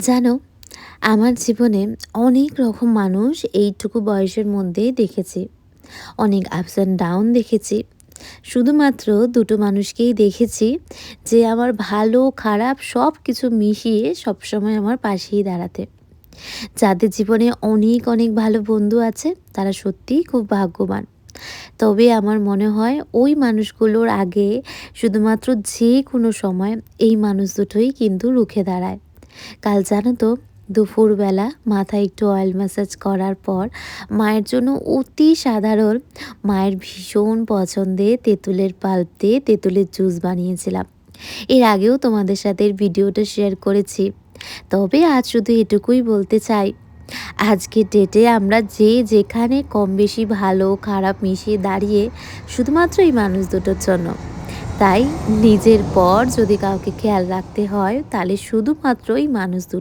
জানো, আমার জীবনে অনেক রকম মানুষ এইটুকু বয়সের মধ্যেই দেখেছি। অনেক আপস অ্যান্ড ডাউন দেখেছি। শুধুমাত্র দুটো মানুষকেই দেখেছি যে আমার ভালো খারাপ সব কিছু মিশিয়ে সবসময় আমার পাশেই দাঁড়াতে। যাদের জীবনে অনেক অনেক ভালো বন্ধু আছে তারা সত্যিই খুব ভাগ্যবান। তবে আমার মনে হয় ওই মানুষগুলোর আগে শুধুমাত্র যে কোনো সময় এই মানুষ দুটোই কিন্তু রুখে দাঁড়ায়। কাল জানো তো, দুপুরবেলা মাথায় একটু অয়েল ম্যাসাজ করার পর মায়ের জন্য অতি সাধারণ মায়ের ভীষণ পছন্দের তেঁতুলের পাল্প দিয়ে তেঁতুলের জুস বানিয়েছিলাম। এর আগেও তোমাদের সাথে এর ভিডিওটা শেয়ার করেছি। তবে আজ শুধু এটুকুই বলতে চাই, আজকের ডেটে আমরা যে যেখানে কম বেশি ভালো খারাপ মিশিয়ে দাঁড়িয়ে শুধুমাত্র এই মানুষ দুটোর জন্য। তাই নিজের পর যদি কাউকে খেয়াল রাখতে হয় তাহলে শুধুমাত্র এই মানুষ দুটো।